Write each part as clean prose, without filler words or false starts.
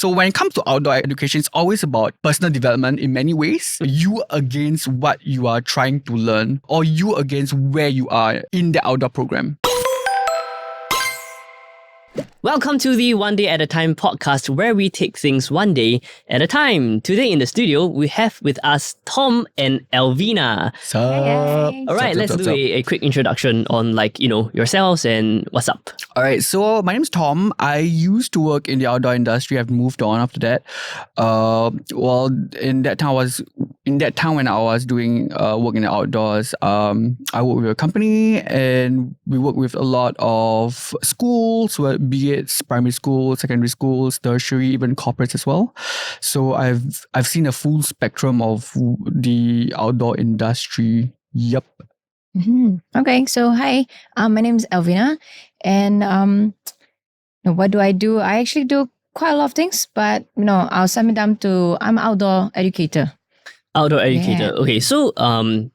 So when it comes to outdoor education, it's always about personal development in many ways. You against what you are trying to learn, or you against where you are in the outdoor program. Welcome to the One Day at a Time podcast, where we take things one day at a time. Today in the studio, we have with us Tom and Alvina. Sup? All right, let's do a quick introduction on yourselves and what's up. All right, so my name's Tom. I used to work in the outdoor industry. I've moved on after that. In that time when I was doing work in the outdoors, I worked with a company and we work with a lot of schools, be it primary schools, secondary schools, tertiary, even corporates as well. So I've seen a full spectrum of the outdoor industry. Yep. Mm-hmm. Okay, so hi, my name is Alvina, and what do? I actually do quite a lot of things, but I'll sum it down to I'm an outdoor educator. Outdoor educator. Yeah. Okay, so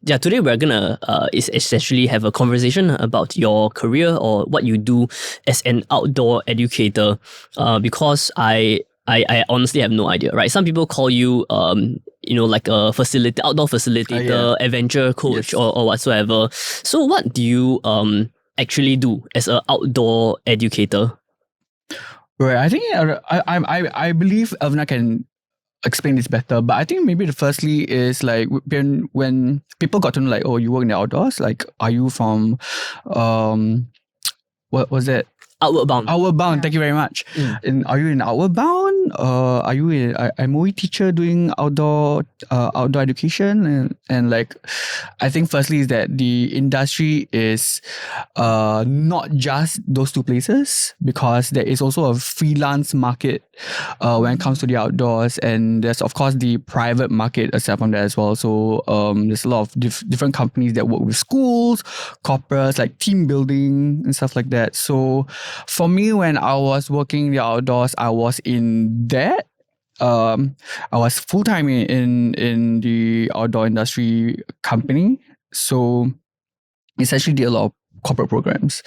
today we're gonna essentially have a conversation about your career or what you do as an outdoor educator. Because I honestly have no idea, right? Some people call you like a outdoor facilitator, adventure coach, yes, or whatsoever. So what do you actually do as an outdoor educator? Right. I think I believe Alvina can explain this better, but I think maybe the firstly is like when people got to know, like, oh, you work in the outdoors, like, are you from what was it? Outward Bound. Outward, thank you very much. And are you in Outward Bound? Are you a MOE teacher doing outdoor education? And like, I think firstly is that the industry is not just those two places, because there is also a freelance market when it comes to the outdoors, and there's of course the private market aside from that as well. So there's a lot of different companies that work with schools, corporates, like team building and stuff like that. So for me, when I was working in the outdoors, I was in that. I was full-time in the outdoor industry company. So essentially did a lot of corporate programs.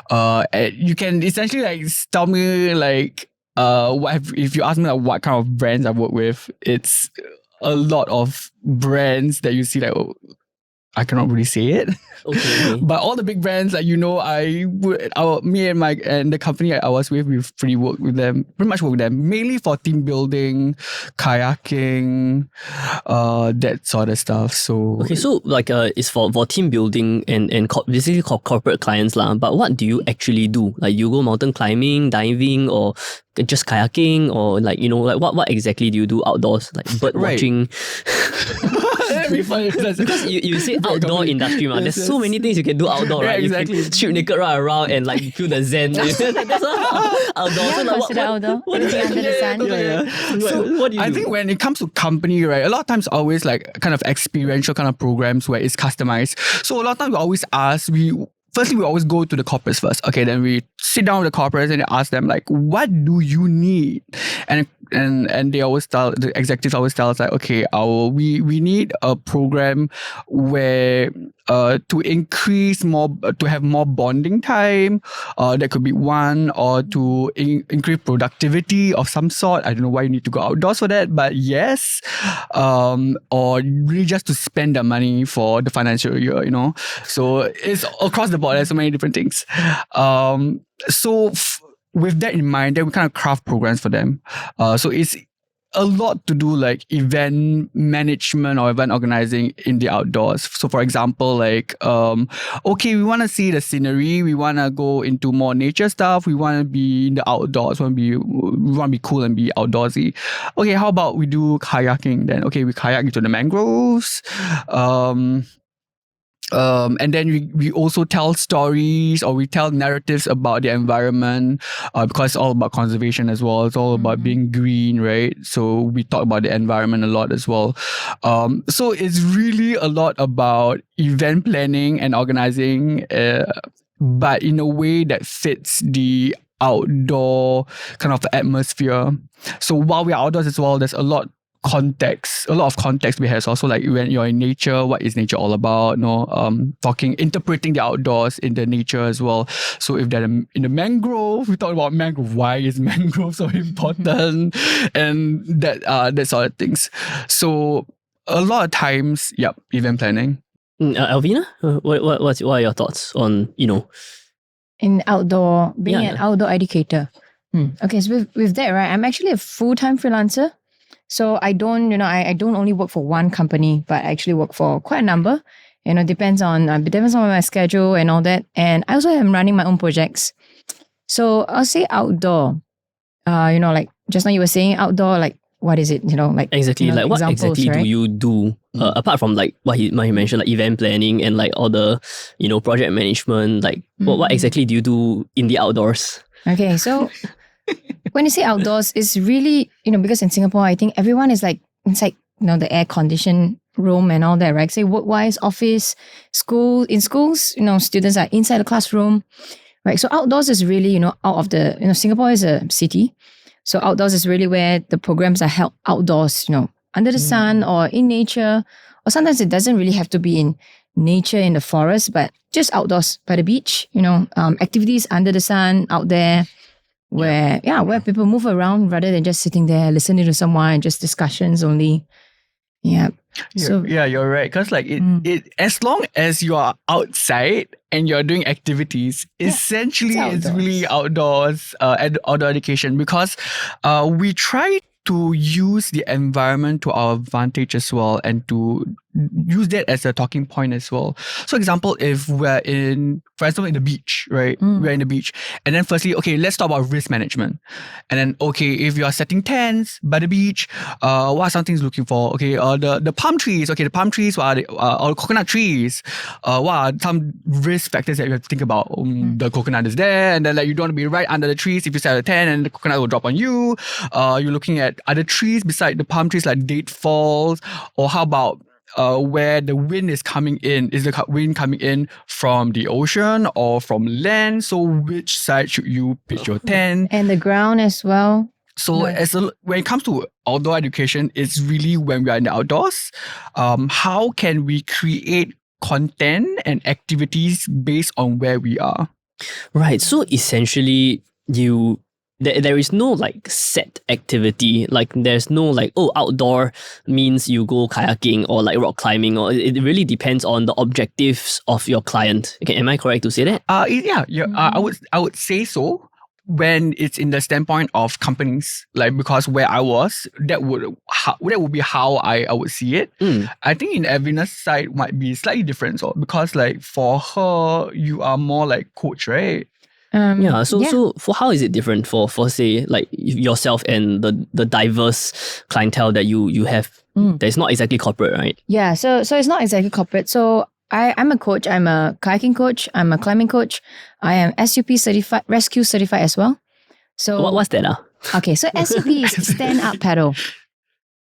You can essentially like tell me like if you ask me like what kind of brands I work with, it's a lot of brands that you see like, oh, I cannot really say it. Okay. But all the big brands, like, me and the company I was with, we've pretty much worked with them, mainly for team building, kayaking, that sort of stuff. So okay, so like it's for team building and basically corporate clients lah. But what do you actually do? Like, you go mountain climbing, diving, or just kayaking, or like what exactly do you do outdoors? Like bird watching. That'd be funny. Because you say outdoor industry, man. There's so many things you can do outdoor, right? Exactly. You can strip naked right around and like feel the zen. That's outdoor. Yeah, So like, consider outdoor. Anything under the sun. Yeah. So what do you I do? think when it comes to company, right, a lot of times always like kind of experiential kind of programs where it's customized. So a lot of times we always ask, Firstly, we always go to the corporates first. Okay, then we sit down with the corporates and ask them like, what do you need? And they always tell, the executives always tell us like, okay, we need a program where to increase to have more bonding time. That could be one, or to increase productivity of some sort. I don't know why you need to go outdoors for that, but yes. Or really just to spend the money for the financial year, So it's across the board. There's so many different things. With that in mind, then we kind of craft programs for them. So it's a lot to do like event management or event organizing in the outdoors. So for example, like, okay, we want to see the scenery. We want to go into more nature stuff. We want to be in the outdoors. We want to be cool and be outdoorsy. Okay, how about we do kayaking then? Okay, we kayak into the mangroves. And then we also tell stories, or we tell narratives about the environment, because it's all about conservation as well. It's all about being green, right? So we talk about the environment a lot as well. So it's really a lot about event planning and organizing, but in a way that fits the outdoor kind of atmosphere. So while we're outdoors as well, there's a lot context. A lot of context we have. Also, like when you're in nature, what is nature all about? Interpreting the outdoors in the nature as well. So if they're in the mangrove, we talk about mangrove. Why is mangrove so important? And that sort of things. So a lot of times, event planning. Alvina, what are your thoughts on in outdoor, being an outdoor educator? Okay, so with that, right, I'm actually a full-time freelancer. So I don't, I don't only work for one company, but I actually work for quite a number. Depends on my schedule and all that. And I also am running my own projects. So I'll say outdoor. Like just now you were saying outdoor, like what is it? Like exactly, like what exactly right? do you do apart from like what he mentioned, like event planning and like all the project management? Like what exactly do you do in the outdoors? Okay, so when you say outdoors, it's really because in Singapore, I think everyone is like inside the air conditioned room and all that, right? Say work-wise, office, school. In schools, students are inside the classroom, right? So outdoors is really out of the Singapore is a city. So outdoors is really where the programs are held outdoors, under the sun or in nature. Or sometimes it doesn't really have to be in nature in the forest, but just outdoors by the beach, activities under the sun out there where people move around rather than just sitting there listening to someone, just discussions only. Yeah. So you're right. Because like it as long as you are outside and you're doing activities, essentially it's really outdoors, outdoor education, because we try to use the environment to our advantage as well, and to use that as a talking point as well. So example, if we're for example, in the beach, right? We're in the beach. And then firstly, okay, let's talk about risk management. And then, okay, if you are setting tents by the beach, what are some things looking for? Okay, the palm trees. Okay, the palm trees, what are they? Or coconut trees. What are some risk factors that you have to think about? The coconut is there, and then like you don't want to be right under the trees if you set a tent and the coconut will drop on you. You're looking at other trees beside the palm trees like date falls, or how about where the wind is coming in? Is the wind coming in from the ocean or from land? So which side should you pitch your tent? And the ground as well. So when it comes to outdoor education, it's really when we are in the outdoors. How can we create content and activities based on where we are? Right. So essentially, there is no like set activity. Like there's no like, outdoor means you go kayaking or like rock climbing, or it really depends on the objectives of your client. Okay, am I correct to say that? I would say so. When it's in the standpoint of companies, like because where I was, that would be how I would see it. I think in Alvina's side might be slightly different, so because like for her, you are more like coach, right? So for how is it different for say like yourself and the diverse clientele that you have? That's not exactly corporate, right? Yeah, so it's not exactly corporate. So I'm a coach. I'm a kayaking coach. I'm a climbing coach. I am SUP certified, rescue certified as well. So what's that? Okay, so SUP is stand up paddle.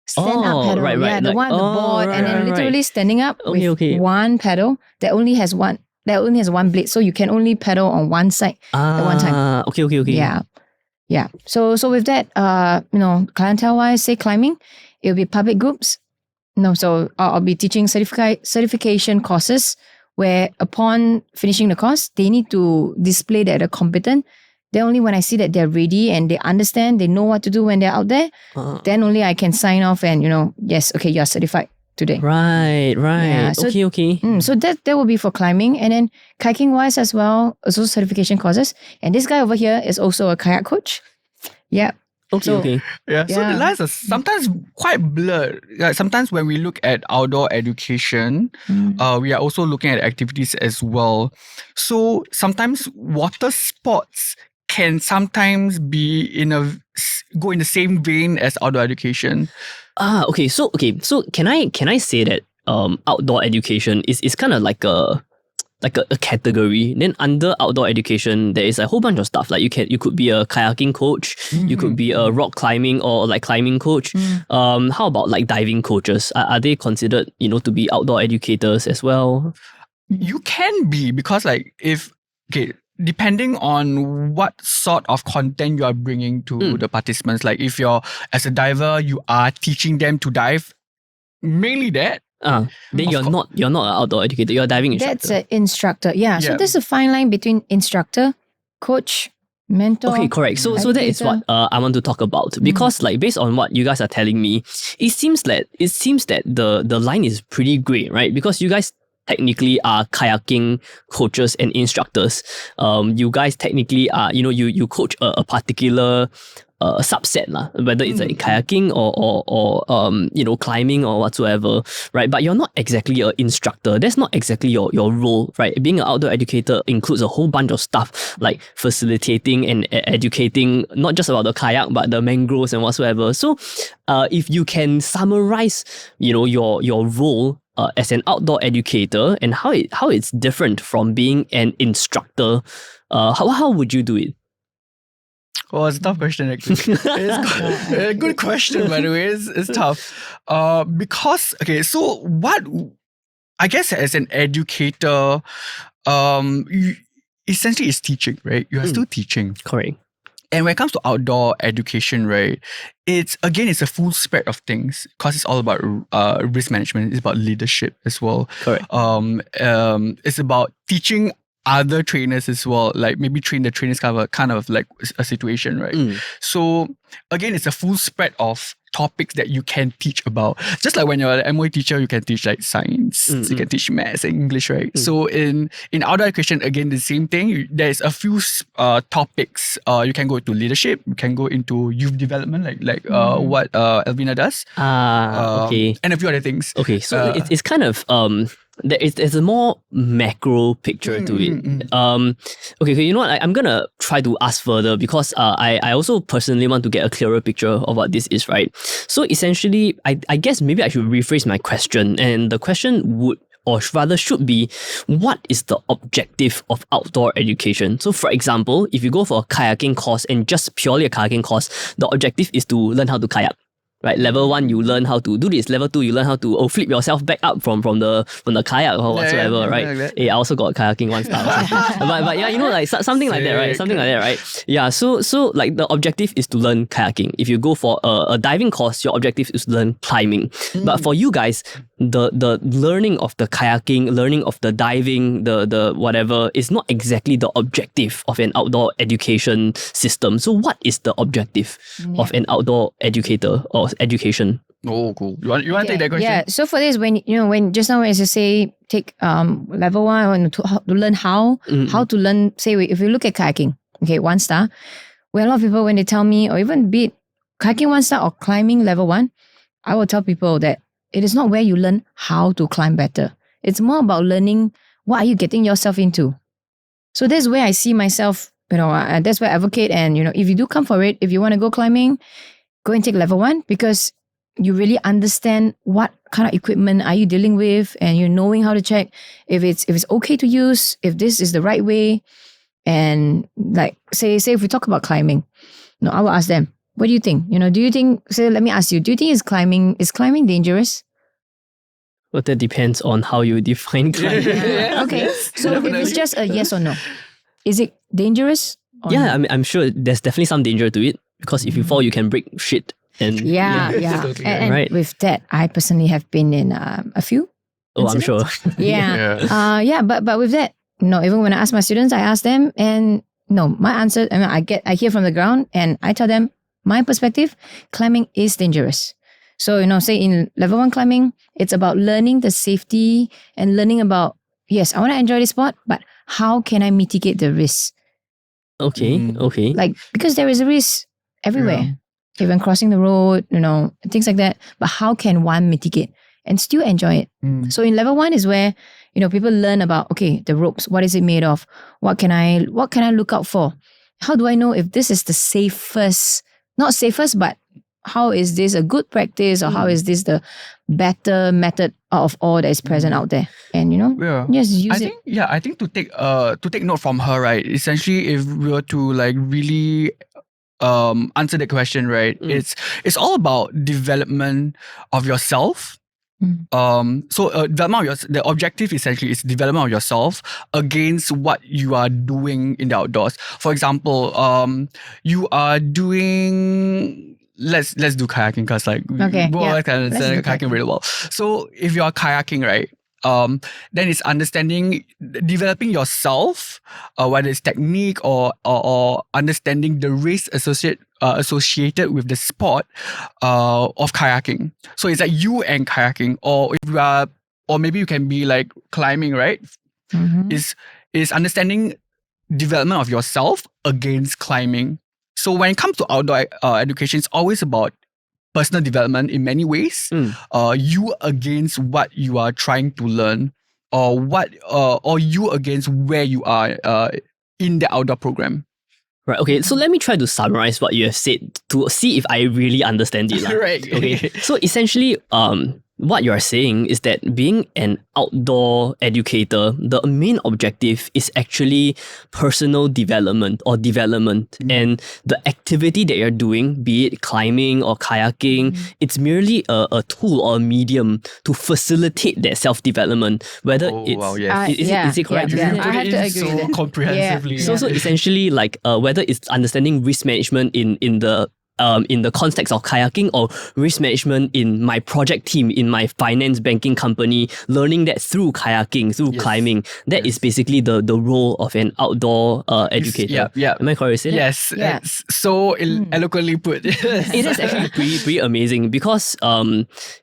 Stand up paddle. Right. Yeah, the one on the board, and then literally standing up with one paddle that only has one blade, so you can only paddle on one side at one time. Okay. Yeah. So with that, clientele wise, say climbing, it'll be public groups. So I'll be teaching certification courses where upon finishing the course, they need to display that they're competent. Then only when I see that they're ready and they understand, they know what to do when they're out there, then only I can sign off and, yes, okay, you're certified today. Right. Yeah, so, okay. So that will be for climbing. And then kayaking wise as well, also certification courses. And this guy over here is also a kayak coach. Yeah. Okay. Yeah. So the lines are sometimes quite blurred. Like sometimes when we look at outdoor education, we are also looking at activities as well. So sometimes water sports can sometimes be go in the same vein as outdoor education. Okay. So can I say that outdoor education is kind of like a category. Then under outdoor education, there is a whole bunch of stuff. Like you could be a kayaking coach, you could be a rock climbing or like climbing coach. How about like diving coaches? Are they considered to be outdoor educators as well? You can be, because like depending on what sort of content you are bringing to the participants. Like if you're as a diver, you are teaching them to dive, mainly that. Then you're not an outdoor educator. You're a diving instructor. That's an instructor. Yeah. So Yeah. there's a fine line between instructor, coach, mentor. Okay, correct. So that is what I want to talk about, because like based on what you guys are telling me, it seems that the line is pretty gray, right? Because you guys technically are kayaking coaches and instructors. You guys technically are, you coach a particular subset lah, whether it's like kayaking or climbing or whatsoever, right? But you're not exactly an instructor. That's not exactly your role, right? Being an outdoor educator includes a whole bunch of stuff like facilitating and educating, not just about the kayak but the mangroves and whatsoever. So, if you can summarize, your role as an outdoor educator and how it's different from being an instructor, how would you do it? Well, it's a tough question actually. It's a good question, by the way. It's tough. Because, okay, so what, I guess as an educator, essentially it's teaching, right? You are still teaching. Correct. And when it comes to outdoor education, right, it's a full spread of things, because it's all about risk management. It's about leadership as well. Correct. It's about teaching other trainers as well, like maybe train the trainers kind of like a situation, right? So again, it's a full spread of topics that you can teach about. Just like when you're an MOE teacher, you can teach like science, you can teach maths and English, right? So in outdoor education, again, the same thing. There's a few topics. You can go into leadership, you can go into youth development, like what Alvina does. Okay. And a few other things. Okay, so it's kind of there's a more macro picture to it. Okay, you know what? I'm gonna try to ask further, because I also personally want to get a clearer picture of what this is, right? So essentially, I guess maybe I should rephrase my question, and the question would, or rather should be, what is the objective of outdoor education? So for example, if you go for a kayaking course and just purely a kayaking course, the objective is to learn how to kayak. Right, level 1 you learn how to do this. Level 2 you learn how to flip yourself back up from the kayak or whatsoever, right? Like I also got kayaking 1 star. but yeah, like something like that, right? Something like that, right? Yeah. So like the objective is to learn kayaking. If you go for a diving course, your objective is to learn climbing. But for you guys, the learning of the kayaking, learning of the diving, the whatever is not exactly the objective of an outdoor education system. So what is the objective of an outdoor educator or education? Oh, cool. You want to take that question? Yeah. So for this, when just now as you say, take level 1 to learn how to learn. Say if you look at kayaking, okay, 1 star. Where a lot of people, when they tell me, or even be it kayaking 1 star or climbing level 1, I will tell people that it is not where you learn how to climb better. It's more about learning what are you getting yourself into. So that's where I see myself. That's where I advocate. And if you do come for it, if you want to go climbing, go and take level 1, because you really understand what kind of equipment are you dealing with, and you're knowing how to check if it's okay to use, if this is the right way. And like say if we talk about climbing, I will ask them, what do you think? Do you think? So let me ask you, do you think is climbing dangerous? Well, that depends on how you define climbing. Okay, so if it's just a yes or no, is it dangerous? Yeah, I mean, I'm sure there's definitely some danger to it, because if you fall, you can break shit. And yeah. Totally And right. with that, I personally have been in a few. Oh, I'm sure. Yeah. But with that, even when I ask my students, I ask them, and my answer, I hear from the ground, and I tell them my perspective, climbing is dangerous. So, say in level 1 climbing, it's about learning the safety and learning about, yes, I want to enjoy this sport, but how can I mitigate the risk? Okay. Like, because there is a risk everywhere. Even crossing the road, things like that. But how can one mitigate and still enjoy it? So in level 1 is where, people learn about, okay, the ropes, what is it made of? What can I look out for? How do I know if this is the safest, not safest, but how is this a good practice, or how is this the better method of all that is present out there? And just use it. I think to take note from her, right? Essentially, if we were to like really answer the question, right? It's all about development of yourself The objective essentially is development of yourself against what you are doing in the outdoors. For example, you are doing. Let's do kayaking because both can understand kayaking really well. So if you are kayaking, right? Then it's developing yourself, whether it's technique or understanding the risk associated with the sport of kayaking. So it's like you and kayaking, or if you are, or maybe you can be like climbing, right? Is understanding development of yourself against climbing. So when it comes to outdoor education, it's always about personal development in many ways. You against what you are trying to learn, or you against where you are in the outdoor program. Right, okay, so let me try to summarize what you have said to see if I really understand it. Right. Okay, so essentially, what you're saying is that being an outdoor educator, the main objective is actually personal development or development. And the activity that you're doing, be it climbing or kayaking, it's merely a tool or a medium to facilitate that self-development. Whether is it correct? Yeah. I have to agree so with that. comprehensively. So essentially, like whether it's understanding risk management in the context of kayaking, or risk management in my project team, in my finance banking company, learning that through kayaking, through climbing. That is basically the role of an outdoor educator. Yeah. Am I correct? Yes. It's so eloquently put. It is actually pretty amazing because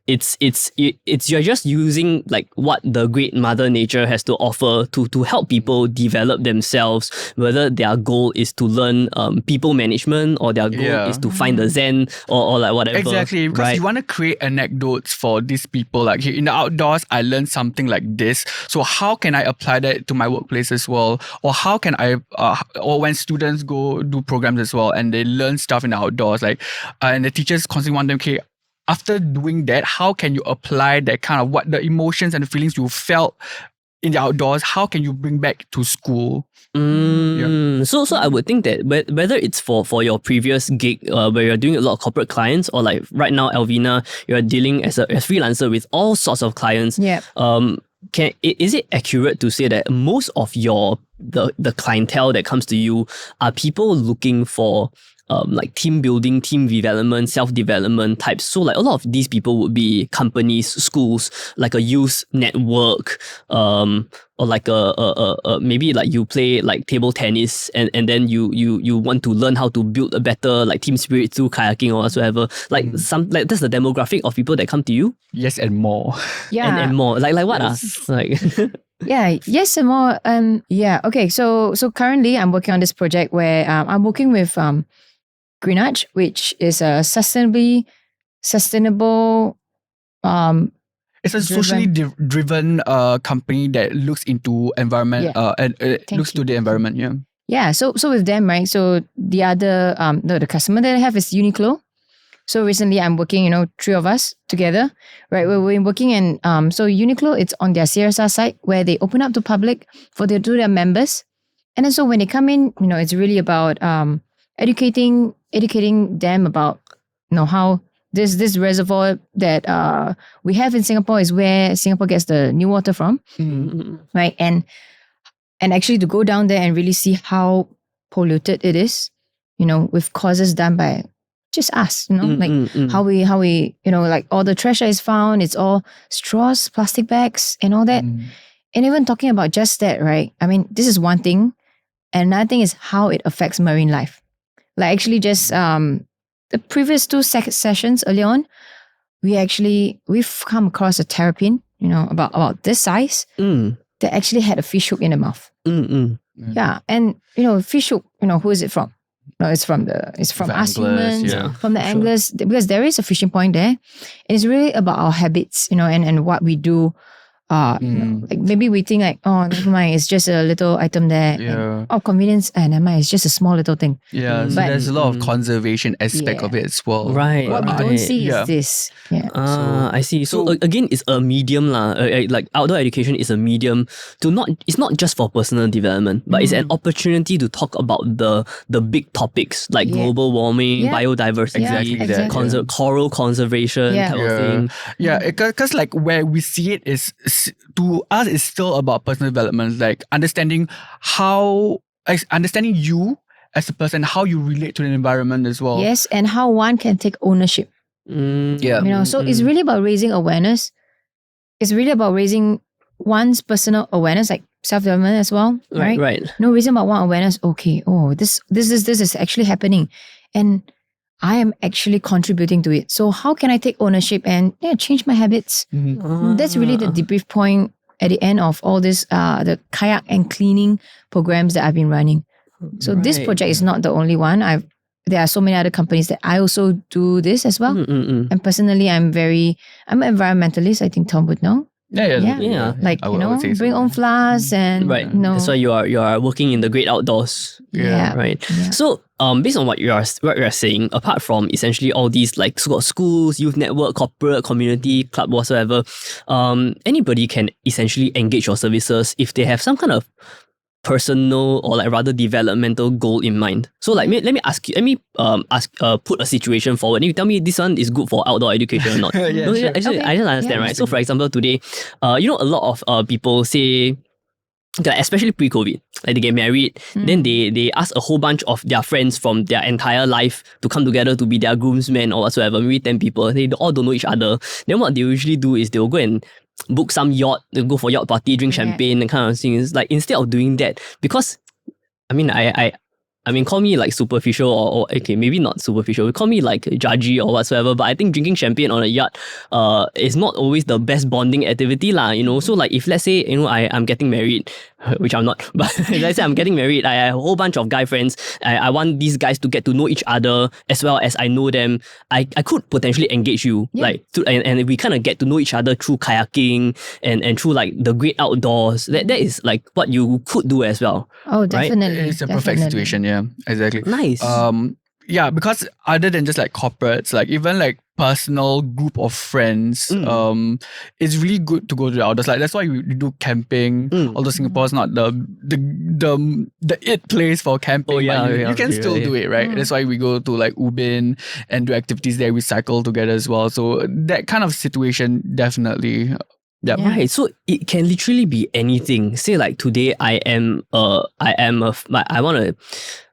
it's you're just using like what the great Mother Nature has to offer to help people develop themselves, whether their goal is to learn people management or their goal is to find the Zen or like whatever. Exactly, because you want to create anecdotes for these people. Like here in the outdoors, I learned something like this. So how can I apply that to my workplace as well? Or how can I, or when students go do programs as well and they learn stuff in the outdoors, like, and the teachers constantly want them, okay, after doing that, how can you apply that kind of what the emotions and the feelings you felt in the outdoors, how can you bring back to school? So I would think that whether it's for your previous gig where you're doing a lot of corporate clients, or like right now, Alvina, you're dealing as a freelancer with all sorts of clients. Is it accurate to say that most of the clientele that comes to you are people looking for like team building, team development, self-development types? So like a lot of these people would be companies, schools, like a youth network, or like a maybe like you play like table tennis and then you want to learn how to build a better like team spirit through kayaking or whatsoever. Like like that's the demographic of people that come to you. Yes, and more. And more. Like what? Like yes and more. Okay. So currently I'm working on this project where I'm working with Green Arch, which is a sustainable it's a socially driven company that looks into environment and looks to the environment. So with them, right? So the other the customer that I have is Uniqlo. So recently I'm working, three of us together, right? We're working in so Uniqlo, it's on their CSR site where they open up to public to their members. And then so when they come in, it's really about educating them about how this reservoir that we have in Singapore is where Singapore gets the new water from, right? And actually to go down there and really see how polluted it is, with causes done by just us, how we like all the trash is found, it's all straws, plastic bags, and all that. And even talking about just that, right? I mean, this is one thing, and another thing is how it affects marine life. Like actually just the previous two sessions early on, we've come across a terrapin, about this size, that actually had a fish hook in the mouth. Yeah, and fish hook, who is it from? No, it's from us humans, from the anglers, because there is a fishing point there. And it's really about our habits, and what we do like maybe we think like, oh, never mind, it's just a little item there. Yeah. Oh, convenience, never mind, it's just a small little thing. Yeah, so But- there's a lot of conservation aspect Yeah. of it as well. Right, What we right. don't see Yeah. is this. Yeah. I see. So, so- again, it's a medium lah. Like outdoor education is a medium to not. It's not just for personal development, but it's an opportunity to talk about the big topics like Yeah. global warming, Yeah. biodiversity, Exactly that, yeah. coral conservation Yeah. type of thing. Yeah, because like where we see it is to us is still about personal development, like understanding you as a person, how you relate to the environment as well. Yes, and how one can take ownership. Yeah. So it's really about raising awareness. It's really about raising one's personal awareness, like self-development as well. Right. Right. No reason about one awareness. Okay. Oh, this is actually happening, and I am actually contributing to it. So how can I take ownership and change my habits? That's really the debrief point at the end of all this the kayak and cleaning programs that I've been running. So this Right. project is not the only one. There are so many other companies that I also do this as well. And personally, I'm an environmentalist. I think Tom would know. Yeah. Like I would say so, bring own flowers and Right. That's why you are working in the great outdoors. Yeah. Right. Yeah. So based on what you are saying, apart from essentially all these like schools, youth network, corporate, community, club, whatsoever, anybody can essentially engage your services if they have some kind of personal or like rather developmental goal in mind. So like let me put a situation forward. And you tell me this one is good for outdoor education or not. Yeah, No, sure. I just Okay. understand, Yeah. right? So for example, today, a lot of people say, like, especially pre-COVID, like they get married, then they ask a whole bunch of their friends from their entire life to come together to be their groomsmen or whatsoever, maybe 10 people. They all don't know each other. Then what they usually do is they'll go and book some yacht, they'll go for yacht party, drink champagne and kind of things. Like instead of doing that, because I mean, call me like superficial or okay, maybe not superficial. Call me like judgy or whatsoever. But I think drinking champagne on a yacht, is not always the best bonding activity lah. So like if let's say I'm getting married, which I'm not, but let's say I'm getting married, I have a whole bunch of guy friends. I want these guys to get to know each other as well as I know them. I could potentially engage you, and we kind of get to know each other through kayaking and through like the great outdoors. That is like what you could do as well. Oh, definitely. It's a perfect definitely. situation. Yeah, exactly. Nice. Yeah, because other than just like corporates, like even like personal group of friends, it's really good to go to the outdoors. Like that's why we do camping. Although Singapore is not the it place for camping, Oh, yeah, but yeah, you can yeah, still yeah. do it, right? That's why we go to like Ubin and do activities there. We cycle together as well. So that kind of situation definitely. Yeah. Right, so it can literally be anything. Say like today I want to,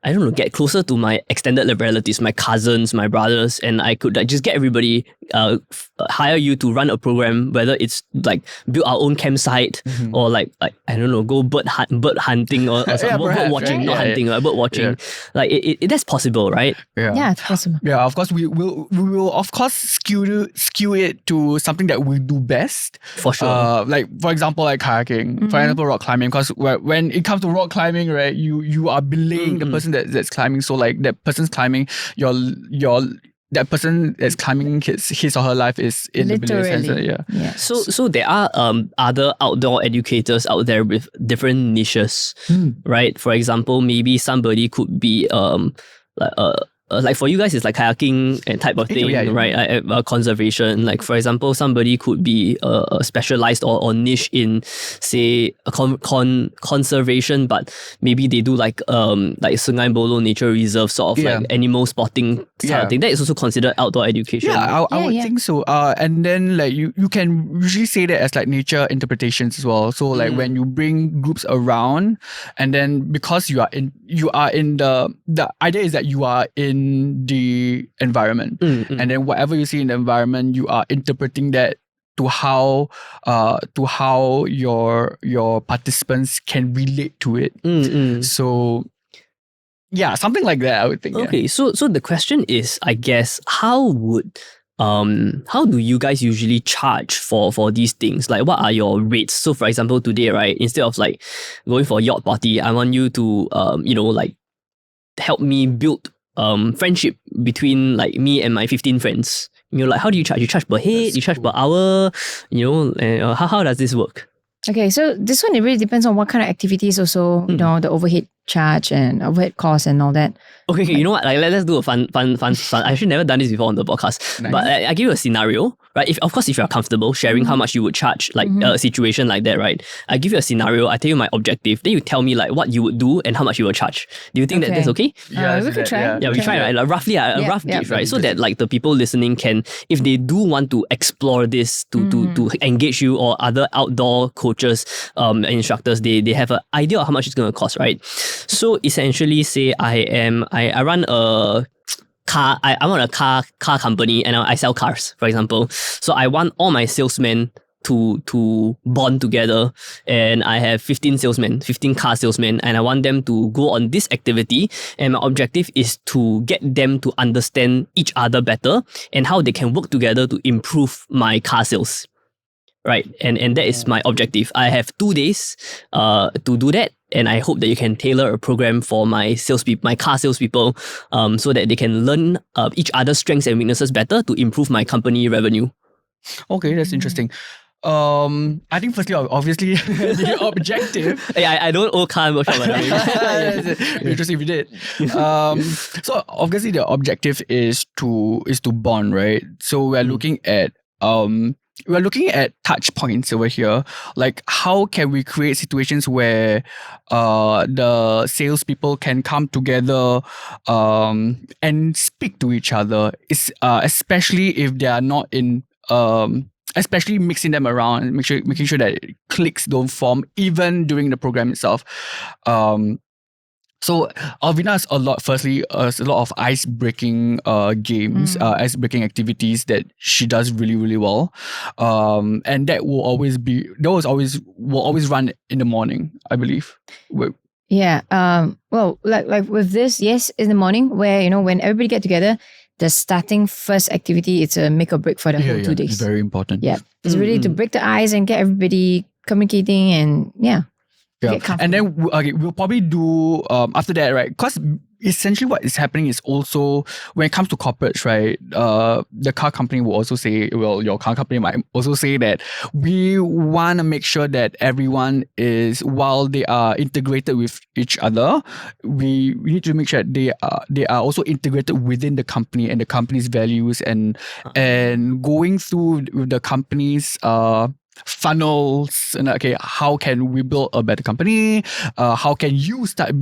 I don't know, get closer to my extended relatives, my cousins, my brothers, and I could like just get everybody, hire you to run a program, whether it's like build our own campsite or like I don't know, go bird hunting or Yeah, bird perhaps, watching, right? not Yeah, hunting, bird watching. Yeah. Like it that's possible, right? Yeah, it's possible. Yeah, of course we will of course skew it to something that we do best. For sure. Like for example, like kayaking, for example, rock climbing. Because when it comes to rock climbing, right, you are belaying the person that's climbing. So like that person's climbing, that person that's climbing his or her life is in the belay sense. Literally. Yeah. So there are other outdoor educators out there with different niches, right? For example, maybe somebody could be like for you guys, it's like kayaking and type of thing, Yeah. right? Conservation. Like for example, somebody could be specialized or niche in, say, a conservation, but maybe they do like Sungai Buloh Nature Reserve sort of like animal spotting kind of thing. That is also considered outdoor education. Yeah, I would Yeah. think so. And then like you can usually say that as like nature interpretations as well. So like when you bring groups around, and then because you are in the idea is that you are in the environment, and then whatever you see in the environment, you are interpreting that to how your participants can relate to it. So yeah, something like that, I would think. Okay, so the question is, I guess, how do you guys usually charge for these things? Like, what are your rates? So, for example, today, right, instead of like going for a yacht party, I want you to like help me build friendship between like me and my 15 friends. like how do you charge? You charge per head, you charge per hour, and how does this work? Okay, so this one, it really depends on what kind of activities also, the overhead charge and overhead costs and all that. Okay, you know what? Like, let's do a fun. I've actually never done this before on the podcast. Nice. But I give you a scenario, right? Of course, if you're comfortable sharing how much you would charge, like a situation like that, right? I give you a scenario, I tell you my objective, then you tell me like what you would do and how much you would charge. Do you think that that's okay? We could try. Yeah, we try, right? Like, roughly, a rough gauge, right? So that like the people listening can, if they do want to explore this, to engage you or other outdoor coaches and instructors, they have an idea of how much it's going to cost, right? So essentially, say I run a car, I want a car company and I sell cars, for example. So I want all my salesmen to bond together, and I have 15 car salesmen, and I want them to go on this activity, and my objective is to get them to understand each other better and how they can work together to improve my car sales. Right, and that is my objective. I have 2 days to do that, and I hope that you can tailor a program for my car salespeople, so that they can learn each other's strengths and weaknesses better to improve my company revenue. Okay, that's interesting. I think firstly, obviously, the objective. Hey, I don't owe car workshop, by the way. It'd be interesting if you did. So obviously, the objective is to bond, right? So we're looking at touch points over here. Like, how can we create situations where the salespeople can come together and speak to each other? Especially if they are not in especially mixing them around, making sure that cliques don't form even during the program itself. So Alvina has a lot of ice-breaking games, ice-breaking activities that she does really, really well. And that will always run in the morning, I believe. Yeah. Well, like with this, yes, in the morning, where when everybody get together, the starting first activity, it's a make or break for the whole 2 days. It's very important. Yeah. It's really to break the ice and get everybody communicating and Yeah, and then we'll probably do after that, right? Because essentially what is happening is also when it comes to corporates, right? The car company will also say, your car company might also say that we want to make sure that everyone is, while they are integrated with each other, we need to make sure that they are also integrated within the company and the company's values and going through with the company's funnels, and okay, how can we build a better company? How can you start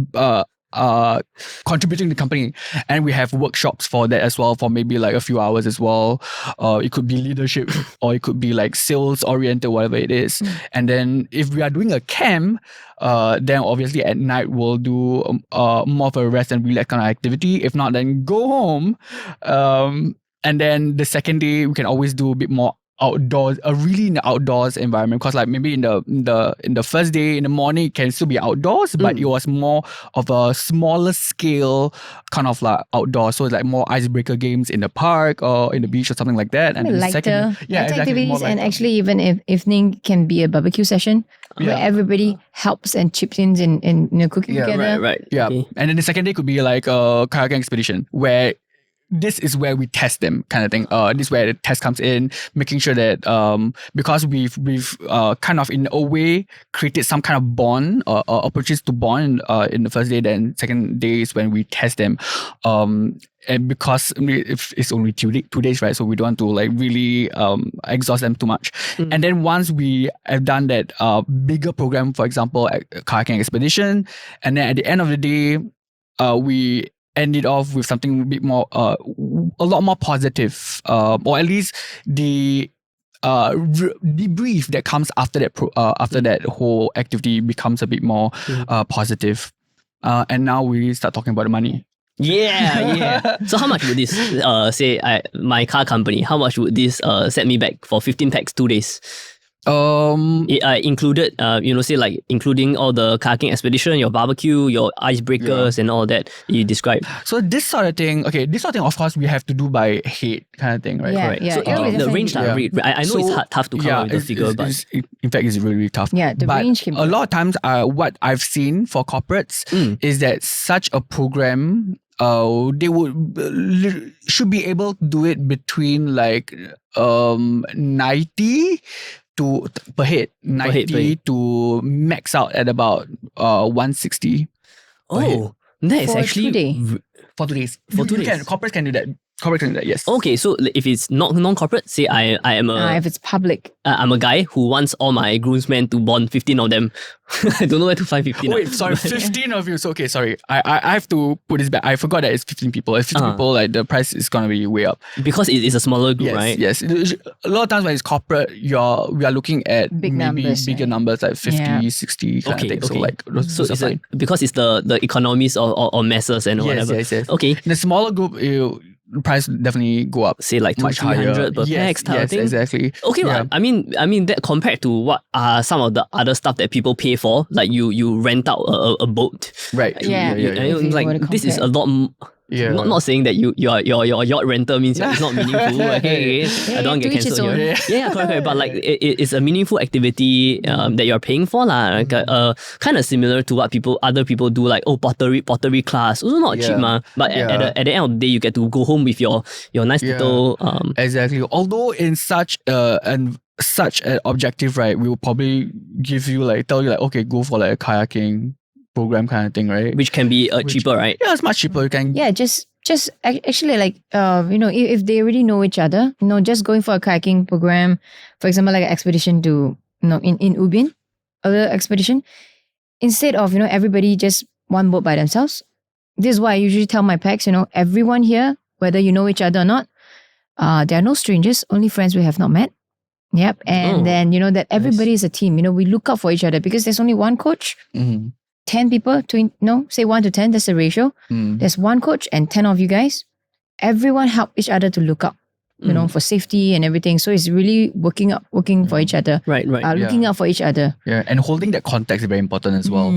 contributing to the company? And we have workshops for that as well, for maybe like a few hours as well. It could be leadership or it could be like sales oriented, whatever it is. And then if we are doing a camp, then obviously at night we'll do more of a rest and relax kind of activity. If not, then go home. And then the second day we can always do a bit more outdoors, really in the outdoors environment, because like maybe in the first day in the morning it can still be outdoors, but it was more of a smaller scale kind of like outdoors, so it's like more icebreaker games in the park or in the beach or something like that. And lighter, exactly, activities, and actually even if evening can be a barbecue session where everybody helps and chips in cooking together. Right. Yeah, Okay. and then the second day could be like a kayaking expedition where this is where we test them, kind of thing. This is where the test comes in, making sure that because we've kind of in a way created some kind of bond or opportunities to bond in the first day. Then second day is when we test them. And because if it's only 2 days, right? So we don't want to like really exhaust them too much. And then once we have done that bigger program, for example, a kayaking expedition, and then at the end of the day, we end it off with something a bit more, a lot more positive, or at least the debrief that comes after that after that whole activity becomes a bit more positive. And now we start talking about the money. Yeah. So how much would this, say, my car company, how much would this set me back for 15 packs 2 days? It included, say like including all the kayaking expedition, your barbecue, your icebreakers, and all that you described. So this sort of thing, of course, we have to do by head kind of thing, right? Yeah, Correct. yeah. So the range, I know it's tough to come up with the figure, but in fact, it's really, really tough. Yeah, the but range can be a lot of times, what I've seen for corporates is that such a program they should be able to do it between like 90 to per head, 90 to max out at about 160 per head. Oh, that is For actually 2 days. For 2 days. For 2 days. Corporate can do that. Corporate can do that, yes. Okay, so if it's not non-corporate, say I am If it's public. I'm a guy who wants all my groomsmen to bond 15 of them. I don't know where to find 15. Wait, sorry, 15 of you. So, okay, sorry. I have to put this back. I forgot that it's 15 people. If 15 people, like the price is going to be way up. Because it is a smaller group, Yes, right? yes. A lot of times when it's corporate, we are looking at Big maybe numbers, bigger right? numbers like 50, Yeah. 60 kind Okay, of thing. So okay. like those So are it's fine. because it's the economies or masses and whatever. Yes. Okay, In a smaller group, the price will definitely go up. say like Much higher. 200-300 per pax type of thing. Exactly. Okay, Yeah. I mean that compared to what are some of the other stuff that people pay for, like you rent out a boat. Right. Yeah. You know, If you like were to this is a compare. lot. Yeah. Not saying that your yacht renter means it's not meaningful. Okay, I don't to get each its cancelled own. here. Yeah, correct. But like it's a meaningful activity that you're paying for lah. Like kind of similar to what other people do, like pottery class. Also not cheap Yeah. But Yeah. at the end of the day, you get to go home with your nice Yeah. little Exactly. Although in such an objective, right, we will probably tell you okay, go for like a kayaking program kind of thing, right? which can be cheaper, right? Yeah, it's much cheaper. You can Yeah, just actually like if they already know each other, just going for a kayaking program, for example, like an expedition to in Ubin, other expedition, instead of everybody just one boat by themselves. This is why I usually tell my packs, everyone here, whether you know each other or not, there are no strangers, only friends we have not met. Yep, and then that everybody is a team. We look out for each other because there's only one coach. Mhm. 10 people, say 1 to 10, that's the ratio. There's one coach and 10 of you guys. Everyone help each other to look up, for safety and everything. So it's really working for each other. Right. Looking out for each other. Yeah, and holding that context is very important as well.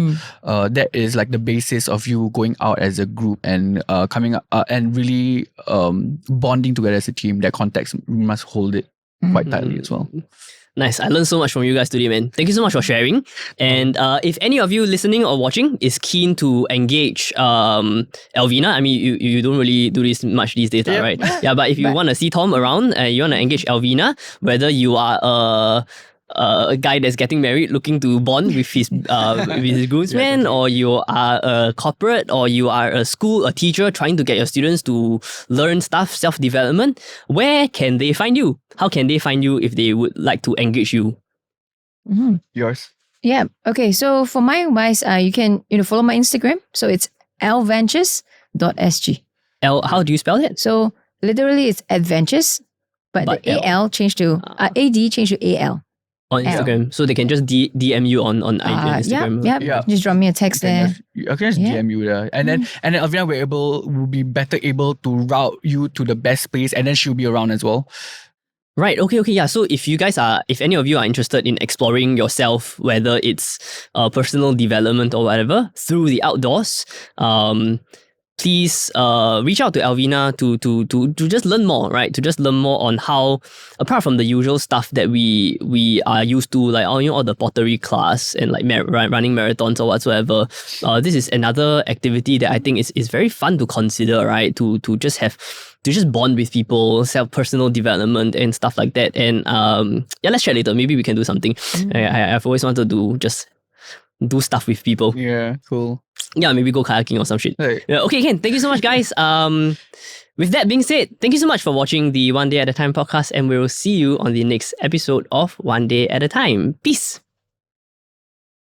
That is like the basis of you going out as a group and coming up and really bonding together as a team. That context, we must hold it quite tightly as well. Nice. I learned so much from you guys today, man. Thank you so much for sharing. And if any of you listening or watching is keen to engage Alvina, I mean, you don't really do this much these days, right? Yeah, but if you want to see Tom around and you want to engage Alvina, whether you are a guy that's getting married looking to bond with his groomsmen, or you are a corporate, or you are a teacher trying to get your students to learn stuff, self-development, where can they find you? How can they find you if they would like to engage you? Yours? Yeah. Okay. So for my advice, you can follow my Instagram. So it's lventures.sg. How do you spell it? So literally it's adventures, but the L. AL changed to AD changed to AL. On Instagram. So they can just DM you on Instagram. Yeah. Just drop me a text there. I can just DM you there. And then Alvina will be better able to route you to the best place, and then she'll be around as well. Right. Okay. Yeah. So if any of you are interested in exploring yourself, whether it's personal development or whatever through the outdoors, please reach out to Alvina to just learn more, right? To just learn more on how, apart from the usual stuff that we are used to, like all the pottery class and like running marathons or whatsoever. This is another activity that I think is very fun to consider, right? To just bond with people, personal development and stuff like that. And let's chat later. Maybe we can do something. I've always wanted to just do stuff with people. Yeah, cool. Yeah, maybe go kayaking or some shit. Right. Yeah, okay, Ken, thank you so much, guys. With that being said, thank you so much for watching the One Day at a Time podcast, and we will see you on the next episode of One Day at a Time. Peace.